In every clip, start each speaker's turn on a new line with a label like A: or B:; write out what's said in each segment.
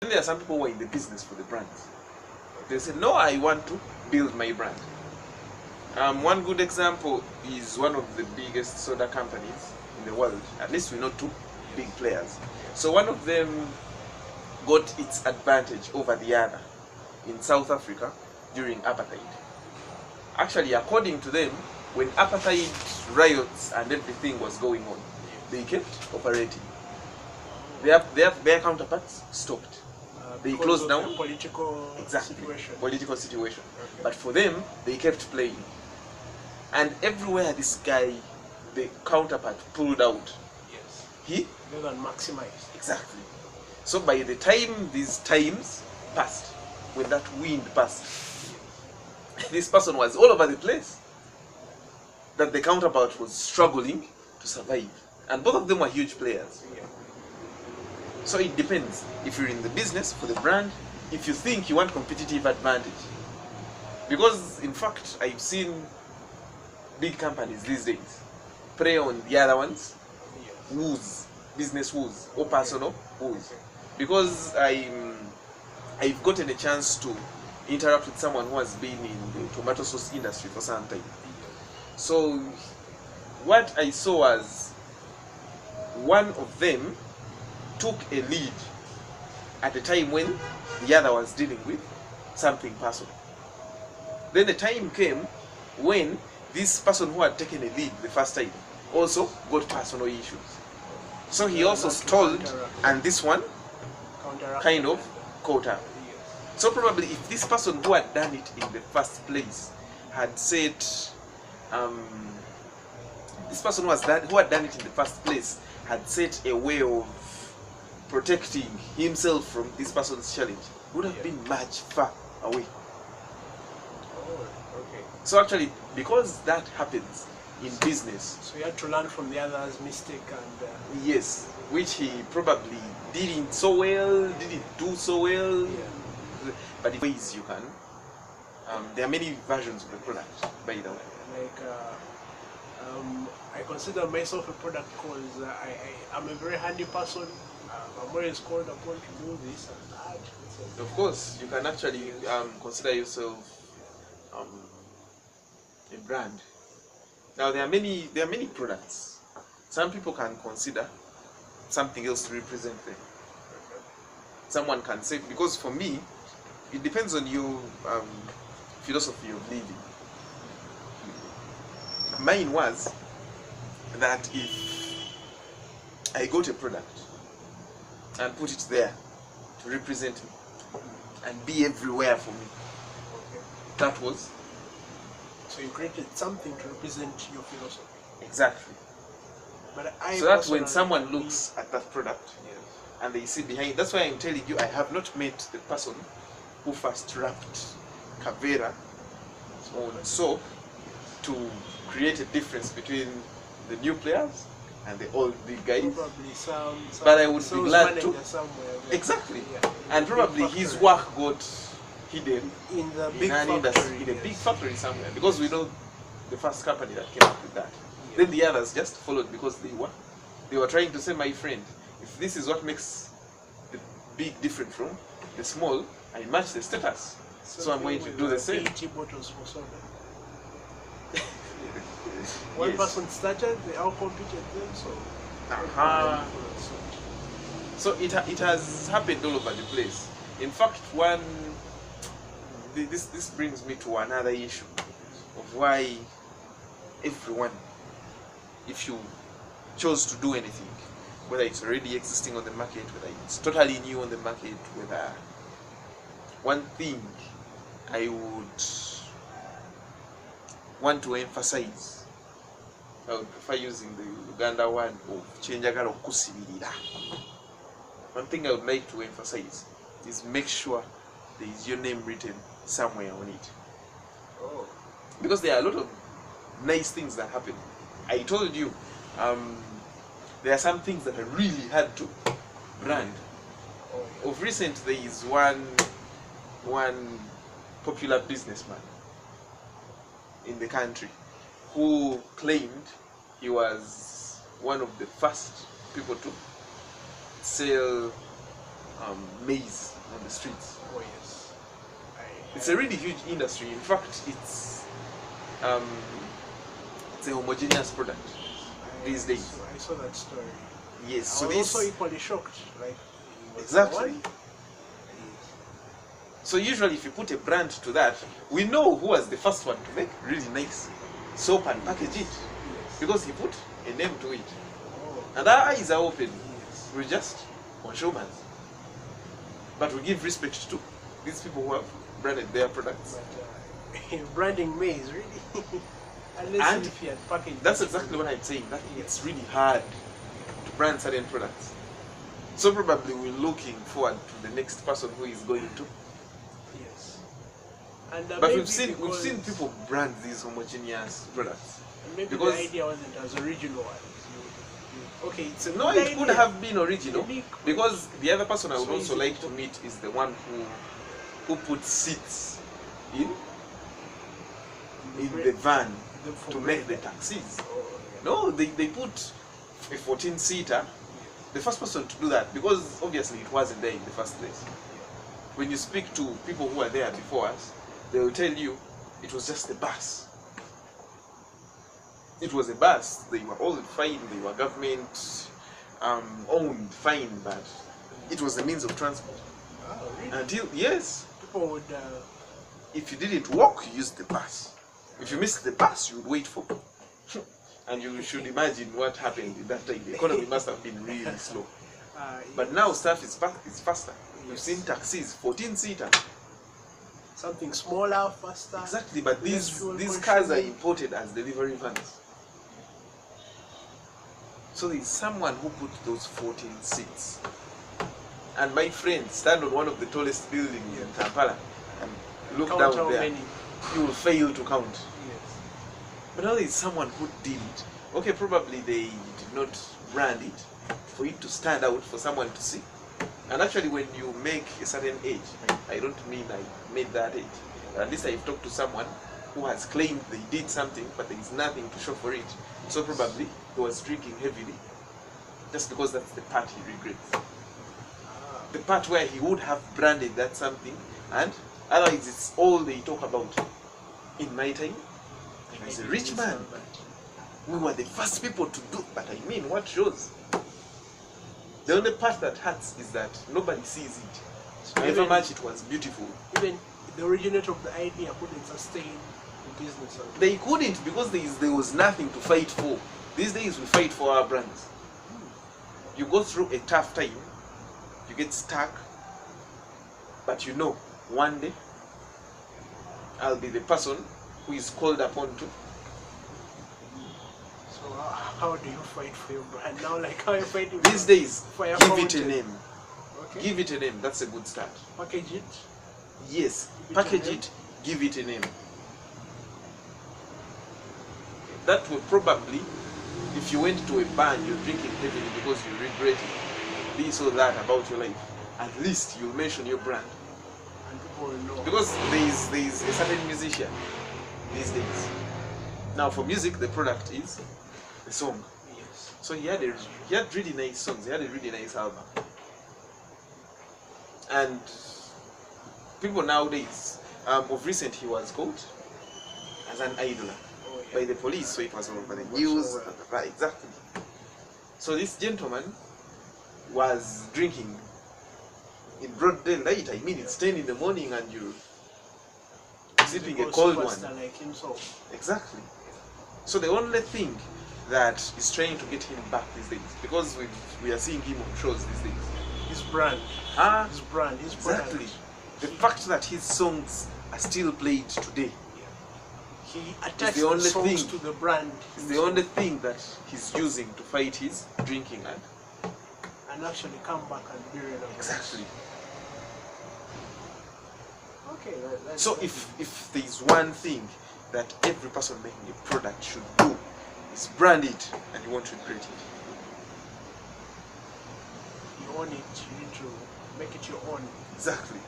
A: there are some people who are in the business for the brands. They say, no, I want to build my brand. One good example is one of the biggest soda companies in the world. At least we know two big players. So one of them got its advantage over the other in South Africa during apartheid. Actually, according to them, when apartheid riots and everything was going on, they kept operating. Their counterparts stopped. They closed down.
B: Political situation.
A: Political situation.
B: Okay.
A: But for them, they kept playing. And everywhere this guy, the counterpart, pulled out,
B: Yes.
A: he
B: They can maximize.
A: exactly. So by the time these times passed, when that wind passed, this person was all over the place. That the counterpart was struggling to survive, and both of them were huge players.
B: Yeah.
A: So it depends. If you're in the business for the brand, if you think you want competitive advantage, because in fact I've seen big companies these days prey on the other ones,
B: Yes.
A: woos, business woos or personal woos. Because I've gotten a chance to interact with someone who has been in the tomato sauce industry for some time. So what I saw was one of them took a lead at a time when the other was dealing with something personal. Then the time came when this person who had taken a lead the first time also got personal issues. So he also stalled, and this one kind of caught up.
B: Yes.
A: So probably if this person who had done it in the first place had said, this person who had done it in the first place had set a way of protecting himself from this person's challenge, would have been much far away.
B: Oh, okay.
A: So actually, because that happens in business,
B: So you had to learn from the other's mistake and
A: yes, which he probably didn't so well, didn't do so well.
B: yeah.
A: But the ways you can, there are many versions of the product, by the way.
B: Like I consider myself a product because I'm a very handy person. I'm always called upon to do this and that.
A: Of course, you can actually consider yourself a brand. Now there are many products. Some people can consider something else to represent them. Someone can say, because for me, it depends on your philosophy of living. Mine was that if I got a product and put it there to represent me and be everywhere for me,
B: Okay.
A: that was
B: So you created something to represent your philosophy.
A: exactly.
B: But I
A: So that when
B: personally
A: someone
B: believe-
A: looks at that product
B: Yes.
A: and they see behind, that's why I'm telling you, I have not met the person who first wrapped Kavera on soap to create a difference between the new players and the old big guys.
B: Probably some
A: But I would be
B: sales
A: glad
B: manager
A: to-
B: somewhere.
A: Exactly.
B: Yeah.
A: And
B: Big
A: probably his
B: factory.
A: work got hidden
B: in the
A: in
B: big
A: an
B: factory,
A: industry, in a
B: yes.
A: big factory somewhere, because we know the first company that came up with that.
B: Yeah.
A: Then the others just followed because they were trying to say, my friend, if this is what makes the big different from the small, I match the status. So I'm going to do the same.
B: 80 bottles for soda. One
A: Yes.
B: person started, they all competed them, so.
A: Aha. So it has happened all over the place. In fact, this brings me to another issue of why everyone, if you chose to do anything, whether it's already existing on the market, whether it's totally new on the market, whether one thing I would want to emphasize, I would prefer using the Uganda word of chenjagala okusibirira. One thing I would like to emphasize is make sure there is your name written somewhere on it.
B: Oh.
A: Because there are a lot of nice things that happen. I told you, there are some things that I really had to brand.
B: Oh,
A: Of recent, there is one popular businessman in the country who claimed he was one of the first people to sell maize on the streets.
B: Oh yes.
A: It's a really huge industry. In fact, um, it's a homogeneous product these days.
B: I saw that story.
A: Yes,
B: I
A: so
B: was
A: this
B: also equally shocked. Like it was
A: exactly.
B: one.
A: So usually, if you put a brand to that, we know who was the first one to make really nice soap and package it,
B: Yes.
A: because he put a name to it,
B: Oh,
A: and our eyes are open.
B: yes.
A: We're just consumers, but we give respect to these people who have branded their products.
B: But branding maize really. Unless
A: And
B: if you had packaged.
A: That's exactly what I'm saying. That it's really hard to brand certain products. So probably we're looking forward to the next person who is going to.
B: Yes. And
A: But
B: maybe
A: we've seen
B: because-
A: people brand these homogeneous products.
B: and maybe
A: because-
B: the idea wasn't as original as okay, it's a
A: No,
B: good
A: it could
B: idea.
A: have been original,
B: Unique.
A: because the other person I would
B: So
A: also
B: easy
A: like
B: to
A: to meet is the one who put seats in the van
B: for
A: to
B: bread.
A: make the taxis.
B: Oh, yeah.
A: No, they put a 14-seater. The first person to do that, because obviously it wasn't there in the first place. When you speak to people who were there before us, they will tell you it was just a bus. It was a bus. They were all fine. They were government owned, fine, but it was a means of transport.
B: Oh, really?
A: Until, yes,
B: People would
A: if you didn't walk, you used the bus. If you missed the bus, you would wait for it. And you should imagine what happened in that time. The economy must have been really slow. But now stuff is faster. You've
B: Yes.
A: seen taxis, 14-seater.
B: something smaller, faster.
A: Exactly, but
B: Less fuel
A: these cars are
B: consuming.
A: imported as delivery vans. So there's someone who put those 14 seats. And my friend, stand on one of the tallest buildings in Kampala and look
B: Count
A: down
B: how
A: there.
B: many.
A: You will fail to count.
B: Yes.
A: But now there's someone who did it. Okay, probably they did not brand it for it to stand out for someone to see. And actually, when you make a certain age, I don't mean I made that age, but at least I've talked to someone who has claimed they did something, but there is nothing to show for it. So probably he was drinking heavily, just because that's the part he regrets.
B: Ah,
A: The part where he would have branded that something, and otherwise it's all they talk about. In my time, I was a rich man. We were the first people to do, but I mean, what shows? The only part that hurts is that nobody sees it.
B: So
A: However
B: even-
A: much it was beautiful.
B: Even the originator of the idea couldn't sustain the business.
A: They couldn't, because there was nothing to fight for. These days we fight for our brands. You go through a tough time, you get stuck, but you know, one day I'll be the person who is called upon to.
B: So how do you fight for your brand now? Like how you fighting
A: These days,
B: for your
A: give it a
B: fountain?
A: name.
B: Okay.
A: Give it a name, that's a good start.
B: Package it.
A: Yes,
B: Give it a
A: package
B: name.
A: it, give it a name. That will probably, if you went to a bar and you're drinking heavily because you regret it, this or that about your life, at least you'll mention your brand.
B: And people will know.
A: Because there's a certain musician these days. Now for music, the product is the song.
B: Yes.
A: So he had really nice songs. He had a really nice album. And people nowadays, of recent, he was caught as an idler
B: Oh,
A: by
B: yeah.
A: the police, so it was all over the
B: What's
A: news.
B: all right?
A: Right, exactly. So this gentleman was drinking in broad daylight. I mean, it's 10 in the morning and you're sipping a
B: Because
A: cold one.
B: superstar like himself.
A: Exactly. So the only thing that is trying to get him back these days, because we are seeing him on shows these days.
B: His brand.
A: Ah,
B: His brand. His
A: exactly.
B: product.
A: The fact that his songs are still played today
B: He attached
A: the
B: the,
A: only
B: songs
A: thing-
B: to the brand.
A: is the only thing that he's using to fight his drinking
B: And actually come back and be relevant.
A: exactly.
B: Okay. That's
A: So if there's one thing that every person making a product should do is brand it, and you won't regret it.
B: you own it, you need to make it your own.
A: Exactly.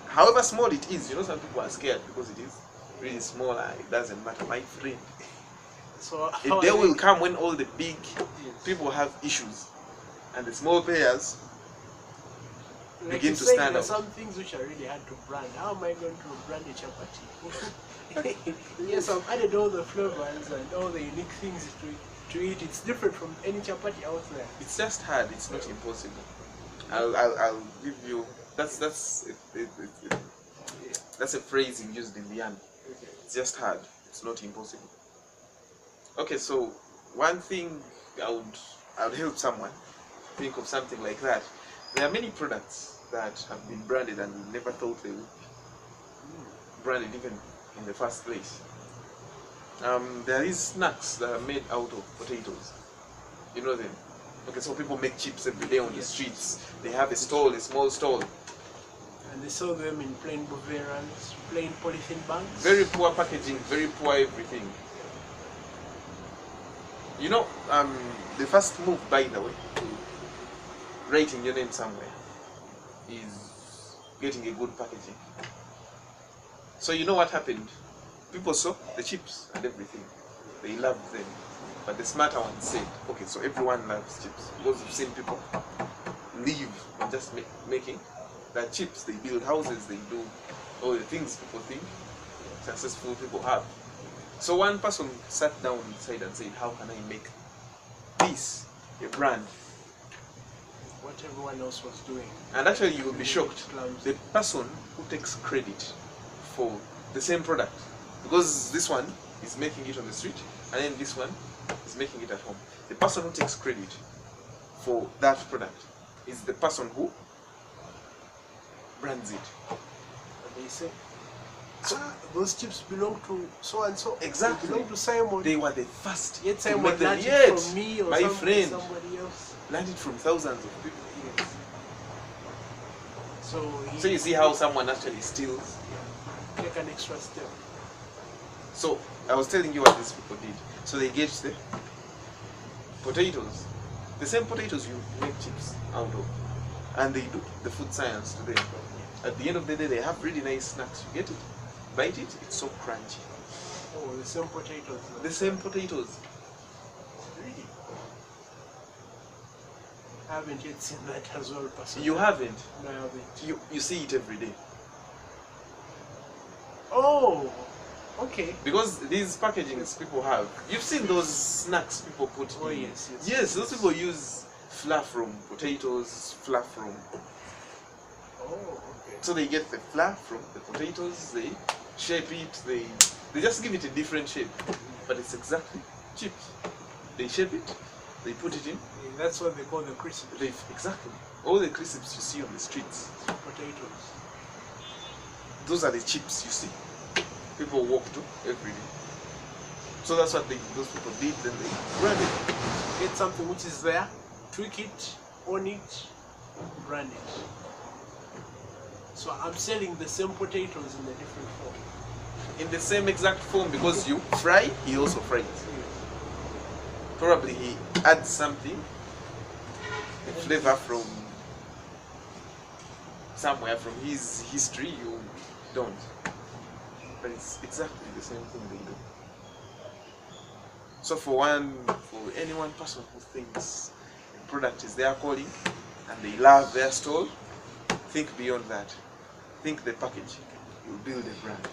A: However small it is, you know, some people are scared because it is really small and it doesn't matter. My friend,
B: So
A: a
B: how
A: day
B: I
A: will
B: make-
A: come when all the big
B: Yes.
A: people have issues and the small players
B: Like
A: begin
B: you
A: to
B: say,
A: stand
B: there are
A: out.
B: some things which are really hard to brand. How am I going to brand a chapati? Yes, I've added all the flavors and all the unique things to it. It's different from any chapati out there.
A: It's just hard. It's not impossible. I'll give you. That's that's a phrasing used in the army.
B: Okay.
A: It's just hard. It's not impossible. Okay, so one thing I would help someone think of something like that. There are many products that have been branded and we never thought they would be branded even in the first place. There is snacks that are made out of potatoes. You know them. Okay, so people make chips every day on the streets. They have a stall, a small stall.
B: And they sell them in plain Bavarians, plain polythene bags.
A: Very poor packaging, very poor everything. You know, the first move, by the way, to writing your name somewhere is getting a good packaging. So you know what happened? People saw the chips and everything. They loved them. But the smarter ones said, okay, so everyone loves chips. Because you've seen people live on just making that chips. They build houses, they do all the things people think successful people have. So one person sat down inside and said, how can I make this a brand?
B: What everyone else was doing.
A: And actually you will be shocked.
B: Clumsy.
A: The person who takes credit for the same product, because this one is making it on the street and then this one is making it at home. The person who takes credit for that product is the person who brands it.
B: And they say, those chips belong to so and so.
A: Exactly.
B: They belong to Simon.
A: They were the first
B: Yet
A: to
B: Simon
A: make them.
B: learned
A: Yet,
B: it from me or
A: my friend,
B: somebody else.
A: learned it from thousands of people.
B: Yes.
A: So you see how someone actually steals.
B: Take an extra step.
A: So I was telling you what these people did. So they get the potatoes, the same potatoes you make chips out of, and they do the food science to them. At the end of the day, they have really nice snacks. You get it, bite it, it's so crunchy.
B: Oh, the same potatoes.
A: The same potatoes.
B: Really? I haven't yet seen that as well, personally.
A: You haven't.
B: No, I haven't.
A: You see it every day.
B: Oh, okay.
A: Because these packagings people have, you've seen those snacks people put
B: Oh,
A: in.
B: yes, yes.
A: Yes, those people use flour from potatoes, flour from.
B: Oh, okay.
A: So they get the flour from the potatoes, they shape it, they just give it a different shape, but it's exactly chips. They shape it, they put it in.
B: Yeah, that's what they call the crisp
A: Exactly. All the crisps you see on the streets,
B: potatoes.
A: those are the chips you see. People walk to every day. So that's what those people did, then they brand it.
B: Get something which is there, tweak it, own it, brand it. So I'm selling the same potatoes in a different form.
A: In the same exact form, because you fry, he also fries. Probably he adds something, a flavor from somewhere, from his history, you don't. But it's exactly the same thing they do. So for any one person who thinks the product is their calling and they love their stall, think beyond that. Think the package. You build a brand.